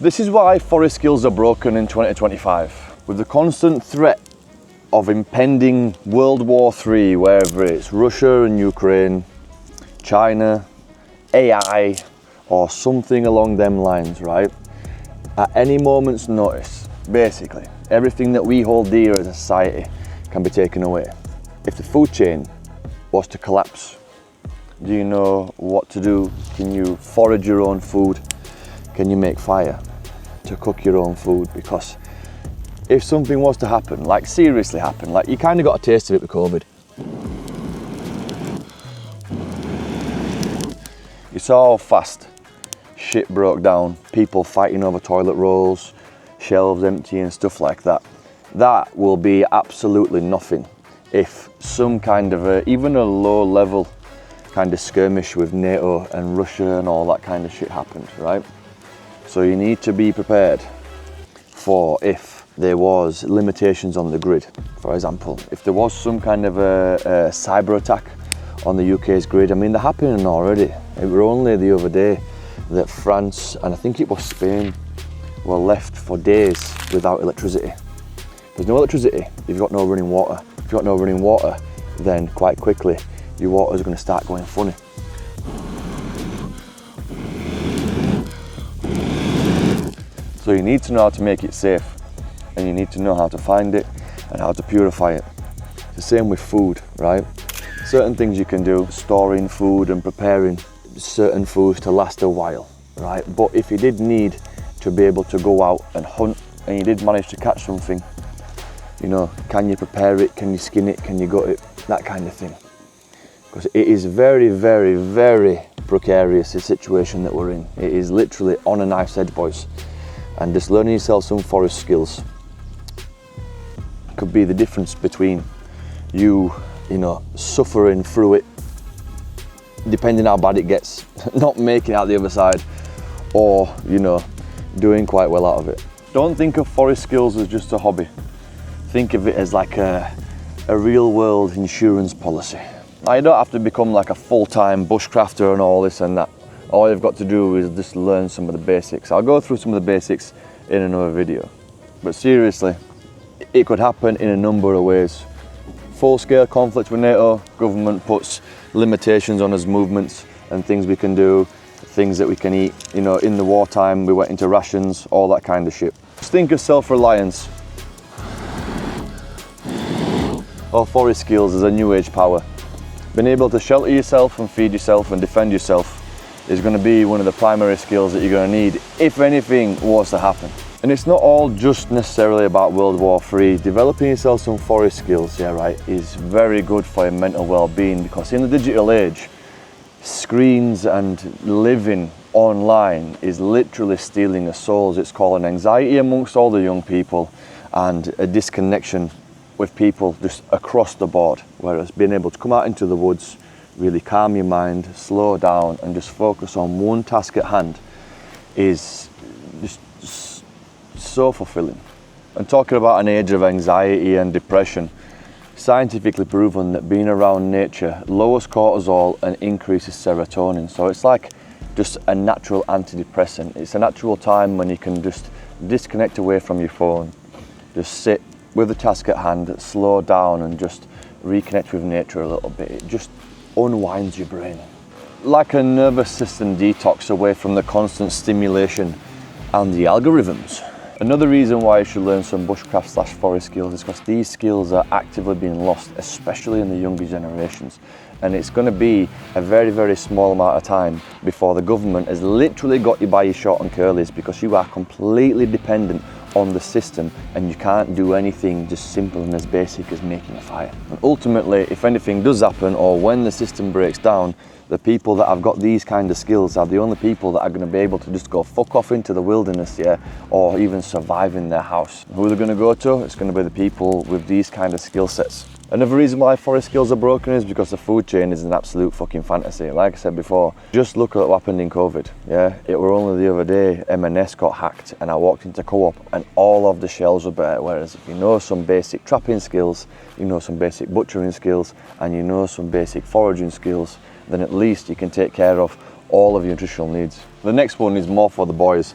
This is why forest skills are broken in 2025. With the constant threat of impending World War III, wherever it's Russia and Ukraine, China, AI, or something along them lines, right? At any moment's notice, basically, everything that we hold dear as a society can be taken away. If the food chain was to collapse, do you know what to do? Can you forage your own food? Can you make fire to cook your own food? Because if something was to happen, like seriously happen, like you kind of got a taste of it with COVID. You saw how fast shit broke down, people fighting over toilet rolls, shelves empty and stuff like that. That will be absolutely nothing if some kind of even a low level kind of skirmish with NATO and Russia and all that kind of shit happened, right? So you need to be prepared for if there was limitations on the grid. For example, if there was some kind of a cyber attack on the UK's grid, I mean, they're happening already. It were only the other day that France, and I think it was Spain, were left for days without electricity. There's no electricity, you've got no running water. If you've got no running water, then quite quickly, your water is going to start going funny. So you need to know how to make it safe, and you need to know how to find it and how to purify it. It's the same with food, right? Certain things you can do, storing food and preparing certain foods to last a while, right? But if you did need to be able to go out and hunt and you did manage to catch something, you know, can you prepare it? Can you skin it? Can you gut it? That kind of thing. Because it is very, very, very precarious, the situation that we're in. It is literally on a knife's edge, boys. And just learning yourself some forest skills could be the difference between you know, suffering through it, depending how bad it gets, not making it out the other side, or, you know, doing quite well out of it. Don't think of forest skills as just a hobby. Think of it as like a real world insurance policy. Now, you don't have to become like a full-time bushcrafter and all this and that. All you've got to do is just learn some of the basics. I'll go through some of the basics in another video. But seriously, it could happen in a number of ways. Full-scale conflict with NATO, government puts limitations on us movements and things we can do, things that we can eat. You know, in the wartime, we went into rations, all that kind of shit. Just think of self-reliance or forest skills as a new age power. Being able to shelter yourself and feed yourself and defend yourself is going to be one of the primary skills that you're going to need if anything was to happen. And it's not all just necessarily about World War III. Developing yourself some forest skills, yeah, right, is very good for your mental well-being, because in the digital age, screens and living online is literally stealing our souls. It's causing anxiety amongst all the young people and a disconnection with people just across the board. Whereas being able to come out into the woods, really calm your mind, slow down and just focus on one task at hand is just so fulfilling. And talking about an age of anxiety and depression, scientifically proven that being around nature lowers cortisol and increases serotonin. So it's like just a natural antidepressant. It's a natural time when you can just disconnect away from your phone, just sit with the task at hand, slow down and just reconnect with nature a little bit. It just unwinds your brain. Like a nervous system detox away from the constant stimulation and the algorithms. Another reason why you should learn some bushcraft / forest skills is because these skills are actively being lost, especially in the younger generations. And it's going to be a very, very small amount of time before the government has literally got you by your short and curlies, because you are completely dependent on the system and you can't do anything just simple and as basic as making a fire. And ultimately, if anything does happen or when the system breaks down, the people that have got these kind of skills are the only people that are going to be able to just go fuck off into the wilderness, yeah, or even survive in their house. Who they're going to go to? It's going to be the people with these kind of skill sets. Another reason why forest skills are broken is because the food chain is an absolute fucking fantasy. Like I said before, just look at what happened in COVID, yeah? It were only the other day M&S got hacked and I walked into Co-op and all of the shelves were bare. Whereas if you know some basic trapping skills, you know some basic butchering skills, and you know some basic foraging skills, then at least you can take care of all of your nutritional needs. The next one is more for the boys.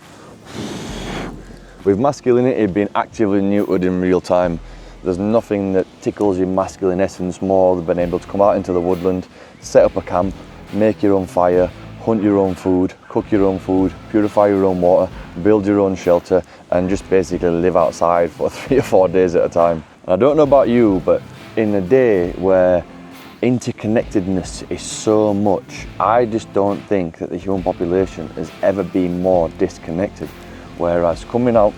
With masculinity being actively neutered in real time, there's nothing that tickles your masculine essence more than being able to come out into the woodland, set up a camp, make your own fire, hunt your own food, cook your own food, purify your own water, build your own shelter, and just basically live outside for 3 or 4 days at a time. And I don't know about you, but in a day where interconnectedness is so much, I just don't think that the human population has ever been more disconnected. Whereas coming out,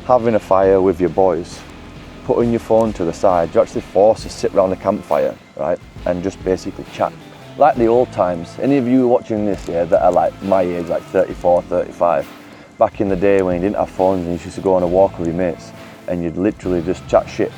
having a fire with your boys, putting your phone to the side, you're actually forced to sit around a campfire, right, and just basically chat. Like the old times. Any of you watching this here that are like my age, like 34, 35, back in the day when you didn't have phones and you used to go on a walk with your mates and you'd literally just chat shit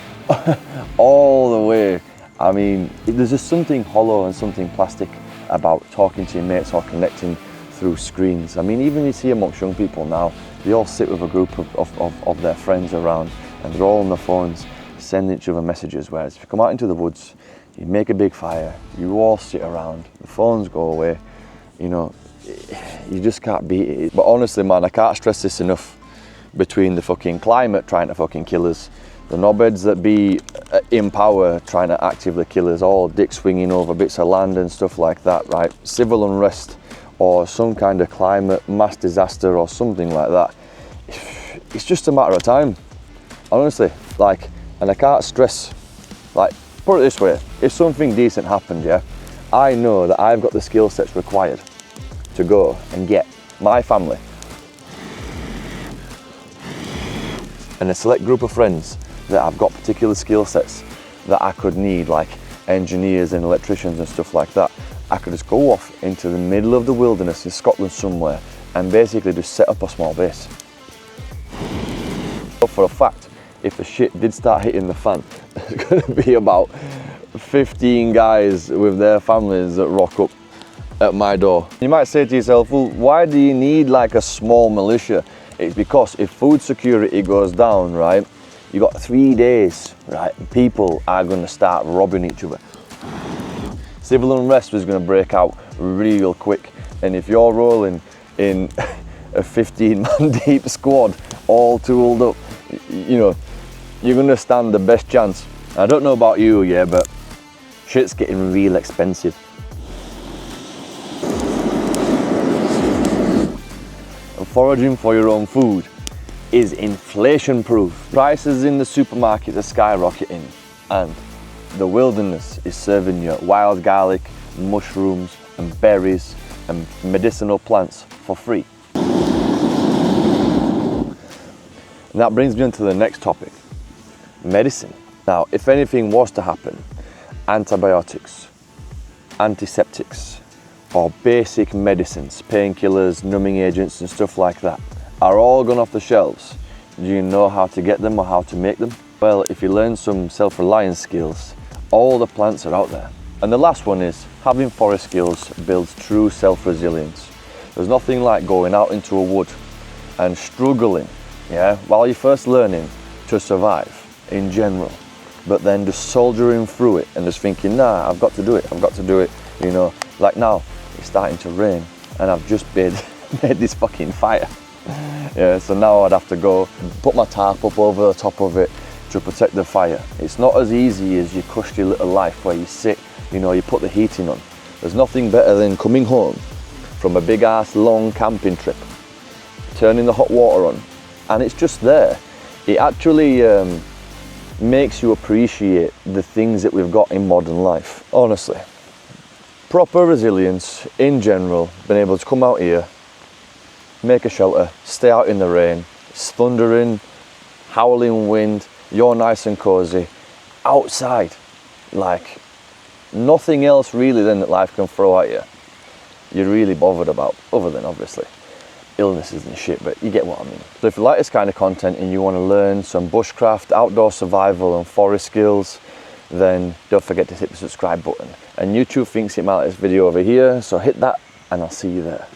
all the way. I mean, there's just something hollow and something plastic about talking to your mates or connecting through screens. I mean, even you see amongst young people now, they all sit with a group of their friends around and they're all on their phones sending each other messages, whereas if you come out into the woods, you make a big fire, you all sit around, the phones go away, you know, you just can't beat it. But honestly, man, I can't stress this enough. Between the fucking climate trying to fucking kill us, the knobheads that be in power trying to actively kill us, all dick swinging over bits of land and stuff like that, right? Civil unrest or some kind of climate mass disaster or something like that. It's just a matter of time, honestly. Like, and I can't stress, like, put it this way, if something decent happened, yeah, I know that I've got the skill sets required to go and get my family and a select group of friends that have got particular skill sets that I could need, like engineers and electricians and stuff like that. I could just go off into the middle of the wilderness in Scotland somewhere and basically just set up a small base. But for a fact, if the shit did start hitting the fan, there's going to be about 15 guys with their families that rock up at my door. You might say to yourself, well, why do you need like a small militia? It's because if food security goes down, right, you got 3 days, right, people are going to start robbing each other. Civil unrest is going to break out real quick, and if you're rolling in a 15-man deep squad, all tooled up, you know, you're going to stand the best chance. I don't know about you, yeah, but shit's getting real expensive. And foraging for your own food is inflation proof. Prices in the supermarket are skyrocketing and the wilderness is serving you wild garlic, mushrooms and berries and medicinal plants for free. And that brings me on to the next topic, medicine. Now, if anything was to happen, antibiotics, antiseptics, or basic medicines, painkillers, numbing agents and stuff like that, are all gone off the shelves. Do you know how to get them or how to make them? Well, if you learn some self-reliance skills, all the plants are out there. And the last one is, having forest skills builds true self-resilience. There's nothing like going out into a wood and struggling, yeah, while you're first learning to survive in general, but then just soldiering through it and just thinking, nah, I've got to do it, you know. Like now, it's starting to rain and I've just made this fucking fire. Yeah, so now I'd have to go put my tarp up over the top of it to protect the fire. It's not as easy as your cushy little life where you sit, you know, you put the heating on. There's nothing better than coming home from a big ass long camping trip, turning the hot water on, and it's just there. It actually makes you appreciate the things that we've got in modern life, honestly. Proper resilience in general, being able to come out here, make a shelter, stay out in the rain, it's thundering, howling wind, you're nice and cozy, outside, like nothing else really then that life can throw at you you're really bothered about, other than obviously illnesses and shit, but you get what I mean. So if you like this kind of content and you want to learn some bushcraft, outdoor survival and forest skills, then don't forget to hit the subscribe button. And YouTube thinks it might like this video over here, so hit that and I'll see you there.